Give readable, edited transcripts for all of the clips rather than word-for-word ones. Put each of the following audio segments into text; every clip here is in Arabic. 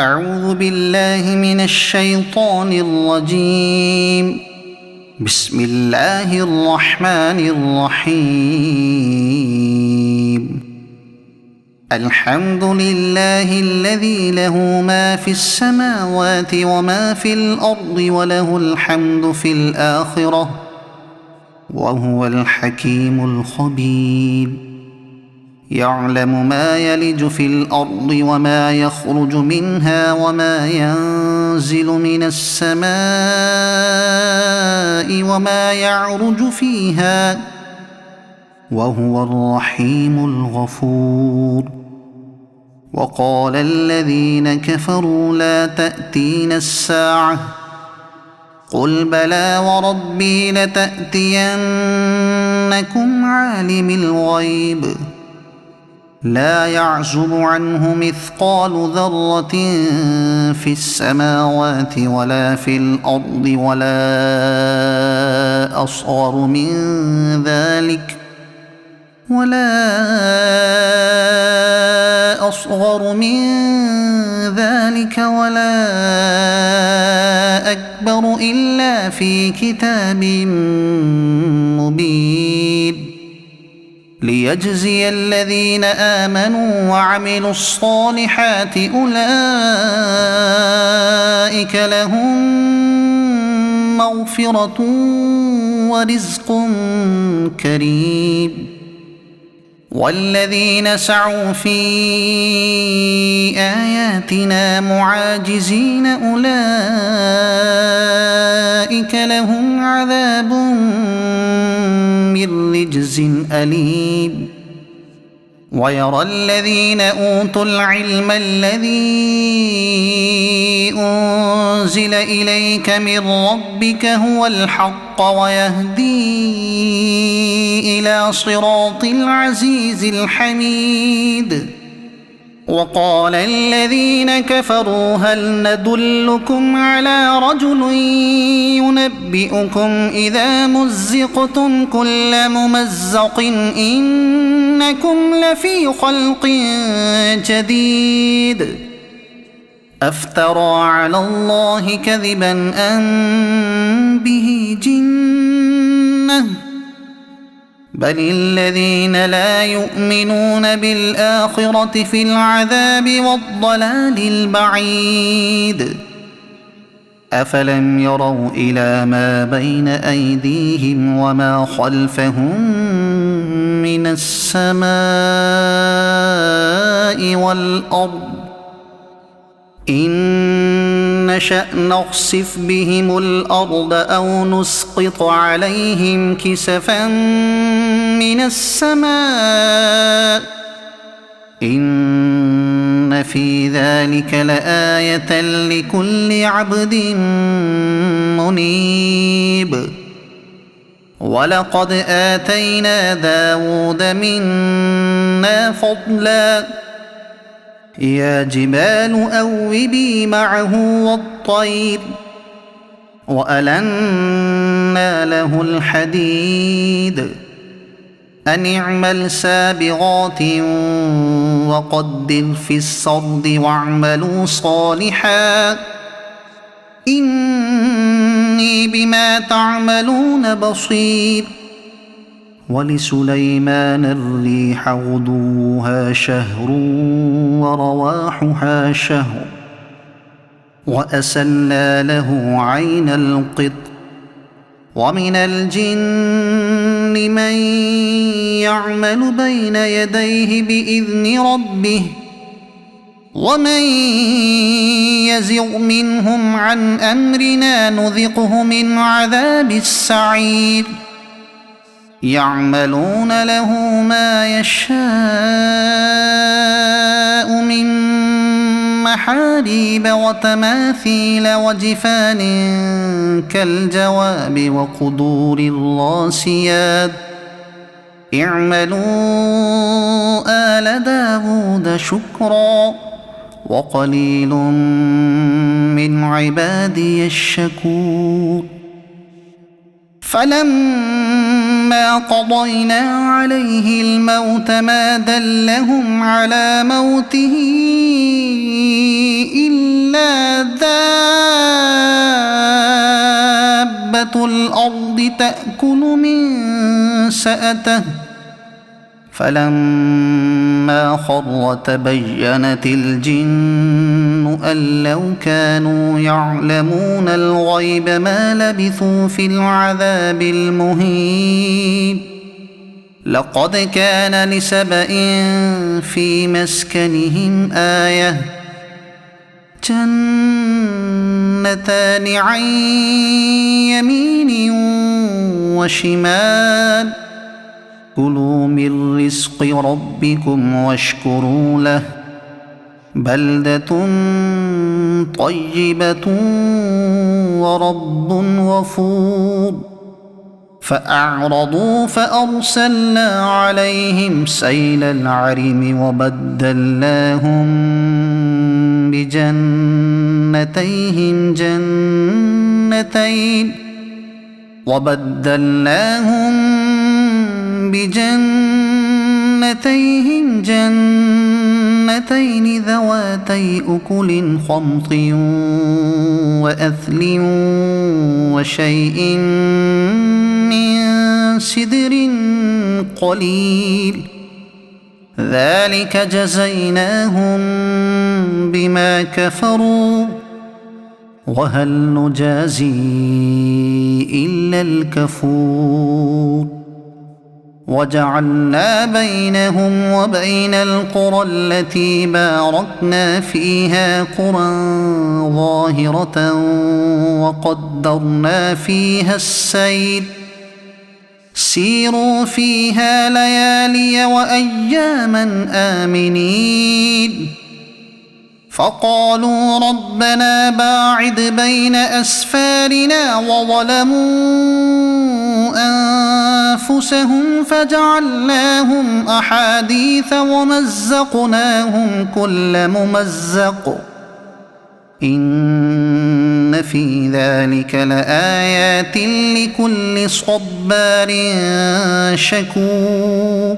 أعوذ بالله من الشيطان الرجيم. بسم الله الرحمن الرحيم. الحمد لله الذي له ما في السماوات وما في الأرض وله الحمد في الآخرة وهو الحكيم الخبير. يعلم ما يلج في الأرض وما يخرج منها وما ينزل من السماء وما يعرج فيها وهو الرحيم الغفور. وقال الذين كفروا لا تأتينا الساعة قل بلى وربي لتأتينكم عالم الغيب لا يعزب عنه مثقال ذرة في السماوات ولا في الأرض ولا أصغر من ذلك ولا أكبر إلا في كتاب مبين. ليجزي الذين آمنوا وعملوا الصالحات أولئك لهم مغفرة ورزق كريم. والذين سعوا في آياتنا معاجزين أولئك لهم عذاب من رجز أليم. ويرى الذين أوتوا العلم الذي أنزل إليك من ربك هو الحق ويهدي إلى صراط العزيز الحميد. وقال الذين كفروا هل ندلكم على رجل ينبئكم إذا مزقتم كل ممزق إنكم لفي خلق جديد أفترى على الله كذبا أم به جنة بل الذين لا يؤمنون بالآخرة في العذاب والضلال البعيد. أفلم يروا إلى ما بين أيديهم وما خلفهم من السماء والأرض إن نشأ نخسف بهم الأرض أو نسقط عليهم كسفا من السماء إن في ذلك لآية لكل عبد منيب. ولقد آتينا داود منا فضلا يا جبال أوبي معه والطير وألنا له الحديد أن اعمل سابغات وقدر في السرد واعملوا صالحا إني بما تعملون بصير. ولسليمان الريح غدوها شهر ورواحها شهر وأسلنا له عين القط. ومن الجن من يعمل بين يديه بإذن ربه ومن يزغ منهم عن أمرنا نذقه من عذاب السعير. يعملون له ما يشاء من محاريب وتماثيل وجفان كالجواب وقدور الراسيات اعملوا آل داود شكرا وقليل من عبادي الشكور. فلما قضينا عليه الموت ما دلهم على موته إلا تأكل من سأته فلما خر تبينت الجن أن لو كانوا يعلمون الغيب ما لبثوا في العذاب المهين لقد كان لسبإ في مسكنهم آية جنتان عن يمين وشمال كلوا من رزق ربكم واشكروا له بلدة طيبة ورب غفور فأعرضوا فأرسلنا عليهم سيل العرم وبدلناهم بجنتين جنتين ذواتي أكل خمط وأثل وشيء من سدر قليل ذلك جزيناهم بما كفروا وهل نجازي إلا الكفور وجعلنا بينهم وبين القرى التي باركنا فيها قرى ظاهرة وقدرنا فيها السير سيروا فيها ليالي وأياما آمنين فقالوا ربنا باعد بين أسفارنا وظلموا أنفسهم فجعلناهم أحاديث ومزقناهم كل ممزق إن في ذلك لآيات لكل صبار شكور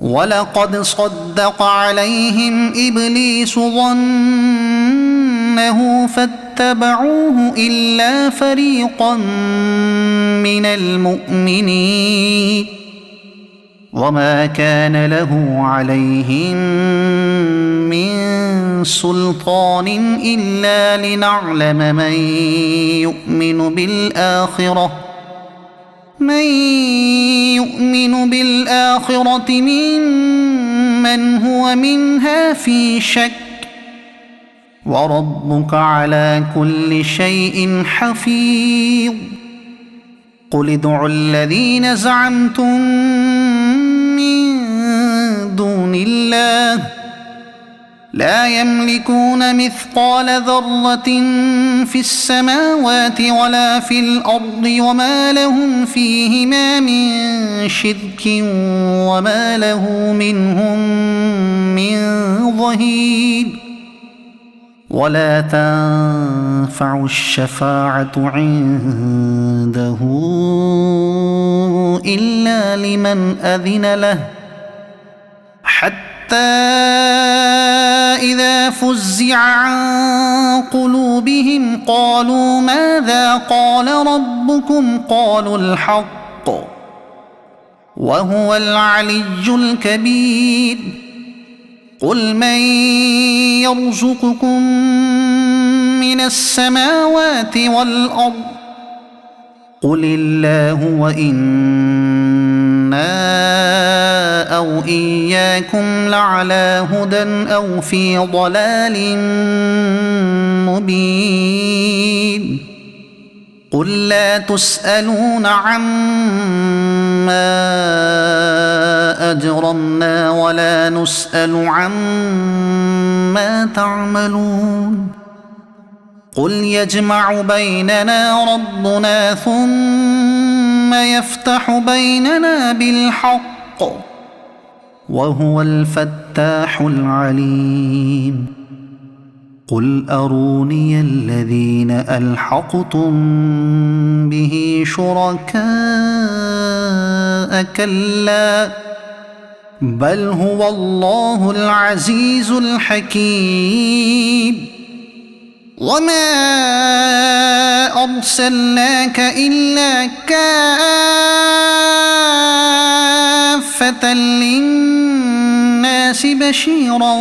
ولقد صدق عليهم إبليس ظنه فاتبعوه إلا فريقا من المؤمنين وما كان له عليهم من سلطان إلا لنعلم من يؤمن بالآخرة ممن هو منها في شك وربك على كل شيء حفيظ قل ادعوا الذين زعمتم من دون الله لا يملكون مثقال ذرة في السماوات ولا في الأرض وما لهم فيهما من شرك وما له منهم من ظهير ولا تنفع الشفاعة عنده إلا لمن أذن له حتى إذا فزع عن قلوبهم قالوا ماذا قال ربكم قالوا الحق وهو العلي الكبير قل من يرزقكم من السماوات والأرض قل الله وإنا أو إياكم لعلى هدى أو في ضلال مبين قل لا تسألون عما أجرمنا ولا نسأل عما تعملون قل يجمع بيننا ربنا ثم يفتح بيننا بالحق وهو الفتاح العليم قل أروني الذين ألحقتم به شركاء كلا بل هو الله العزيز الحكيم وما أرسلناك إلا كافة للناس بشيرا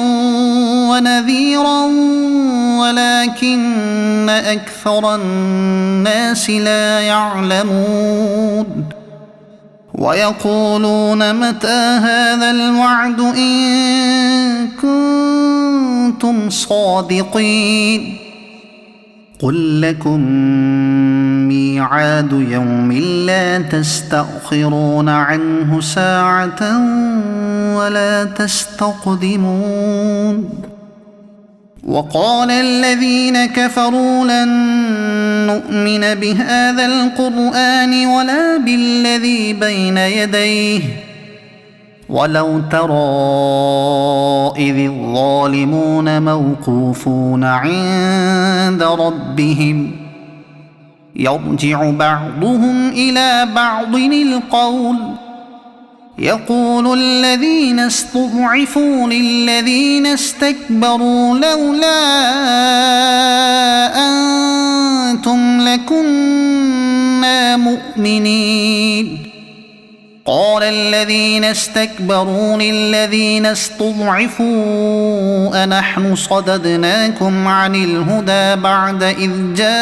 ونذيرا ولكن أكثر الناس لا يعلمون ويقولون متى هذا الوعد إن كنتم صادقين قل لكم ميعاد يوم لا تستأخرون عنه ساعة ولا تستقدمون وقال الذين كفروا لن نؤمن بهذا القرآن ولا بالذي بين يديه ولو ترى إذ الظالمون موقوفون عند ربهم يرجع بعضهم إلى بعض القول يقول الذين استضعفوا للذين استكبروا لولا أنتم لكنا مؤمنين قال الذين استكبروا للذين استضعفوا أنحن صددناكم عن الهدى بعد إذ جاءكم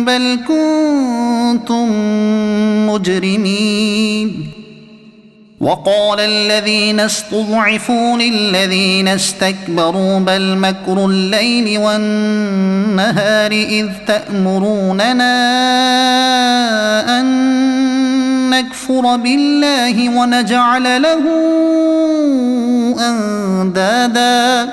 بل كنتم مجرمين وقال الذين استضعفوا للذين استكبروا بل مكر الليل والنهار إذ تأمروننا أن نكفر بالله ونجعل له أندادا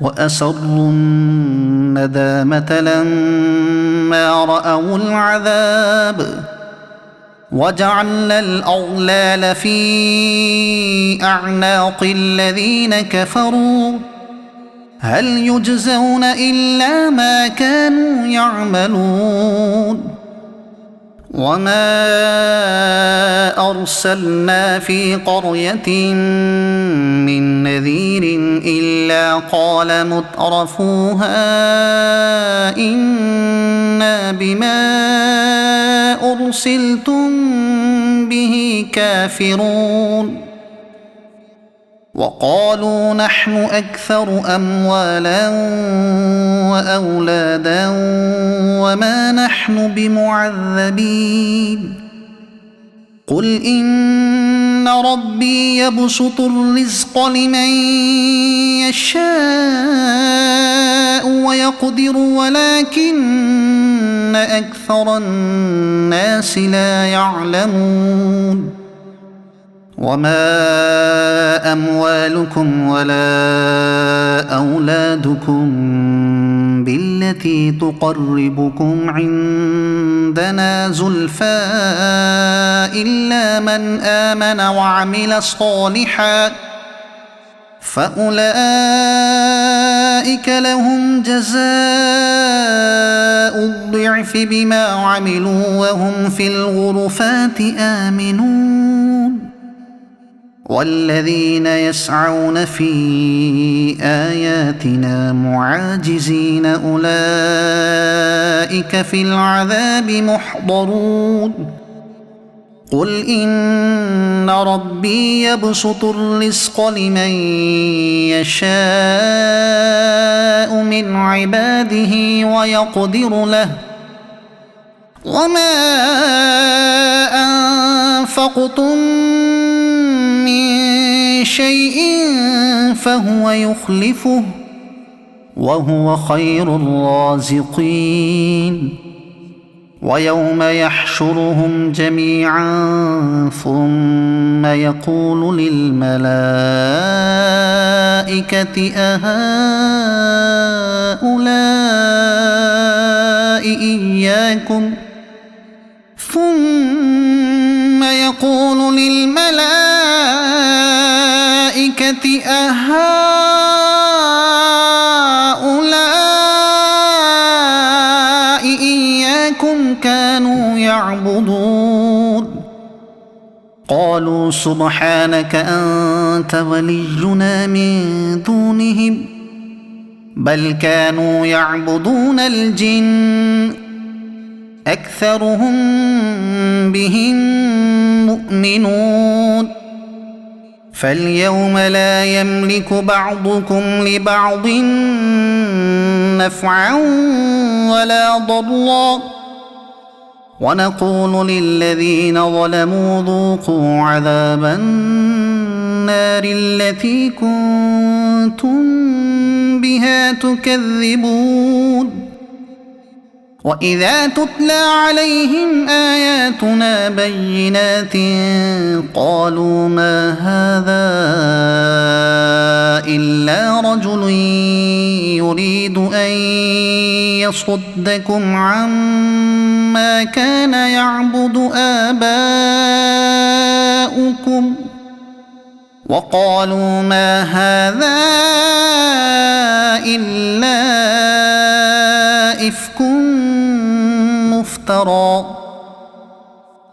وأسروا الندامة لما رأوا العذاب وجعلنا الأغلال في أعناق الذين كفروا هل يجزون إلا ما كانوا يعملون وما أرسلنا في قرية من نذير إلا قال مترفوها إنا بما أرسلتم به كافرون وقالوا نحن أكثر أموالا وأولادا وما نحن بمعذبين قل إن ربي يبسط الرزق لمن يشاء ويقدر ولكن أكثر الناس لا يعلمون وما أموالكم ولا أولادكم بالتي تقربكم عندنا زلفى إلا من آمن وعمل صالحا فأولئك لهم جزاء الضعف بما عملوا وهم في الغرفات آمنون والذين يسعون في آياتنا معاجزين أولئك في العذاب محضرون قل إن ربي يبسط الرزق لمن يشاء من عباده ويقدر له وما أنفقتم من شيء فهو يخلفه وهو خير الرازقين ويوم يحشرهم جميعا ثم يقول للملائكة أهؤلاء إياكم ثم يقول للملائكة أهؤلاء إياكم كانوا يعبدون قالوا سبحانك أنت ولينا من دونهم بل كانوا يعبدون الجن أكثرهم بهم مؤمنون فاليوم لا يملك بعضكم لبعض نفعا ولا ضرا ونقول للذين ظلموا ذوقوا عذاب النار التي كنتم بها تكذبون وإذا تتلى عليهم آياتنا بينات قالوا ما هذا إلا رجل يريد أن يصدكم عما كان يعبد آباؤكم وقالوا ما هذا إلا إفك مفترى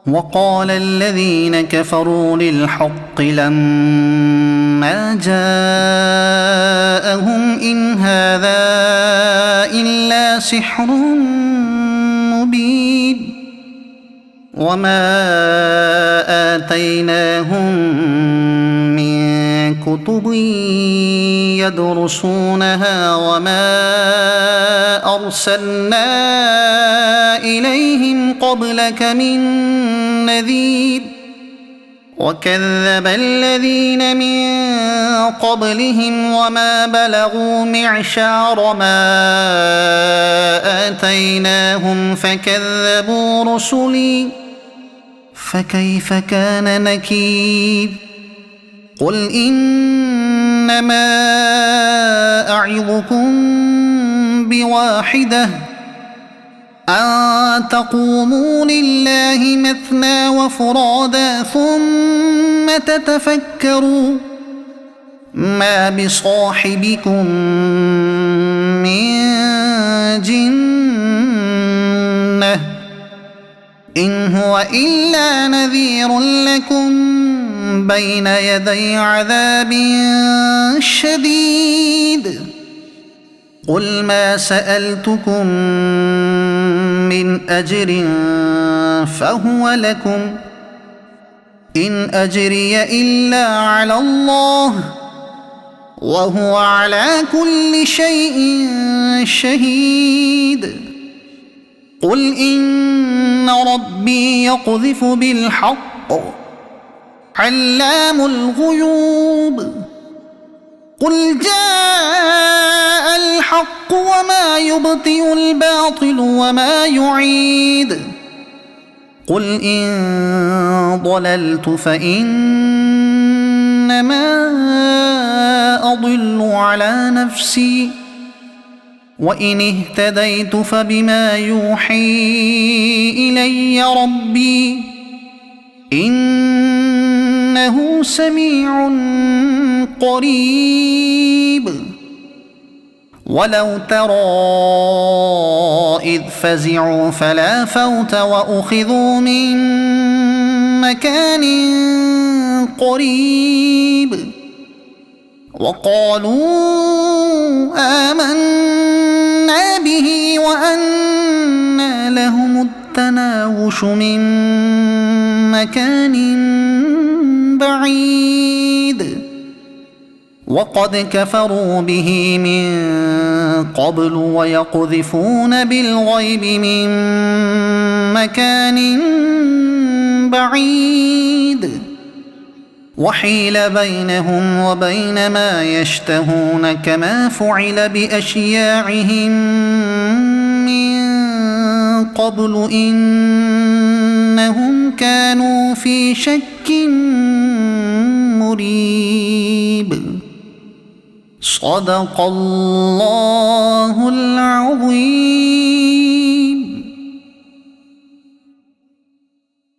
وقال الذين كفروا للحق لما جاءهم إن هذا إلا سحر مبين وما آتيناهم من كتب يدرسونها وما أرسلنا إليهم قبلك من نذير وكذب الذين من قبلهم وما بلغوا معشار ما آتيناهم فكذبوا رسلي فكيف كان نكير قل إنما أعظكم بواحدة أن تقوموا لله مثنى وفرادا ثم تتفكروا ما بصاحبكم من جنة إن هو إلا نذير لكم بين يدي عذاب شديد قل ما سألتكم من أجر فهو لكم إن أجري إلا على الله وهو على كل شيء شهيد قل إن ربي يقذف بالحق علام الغيوب قل جاء الحق وما يبطئ الباطل وما يعيد قل إن ضللت فإنما أضل على نفسي وإن اهتديت فبما يوحي إلي ربي إنه سميع قريب ولو ترى إذ فزعوا فلا فوت وأخذوا من مكان قريب وقالوا آمنا به وأنى لهم التناوش من مكان بعيد وقد كفروا به من قبل ويقذفون بالغيب من مكان بعيد وحيل بينهم وبين ما يشتهون كما فعل بأشياعهم من قبل إنهم كانوا في شك مريب صدق الله العظيم.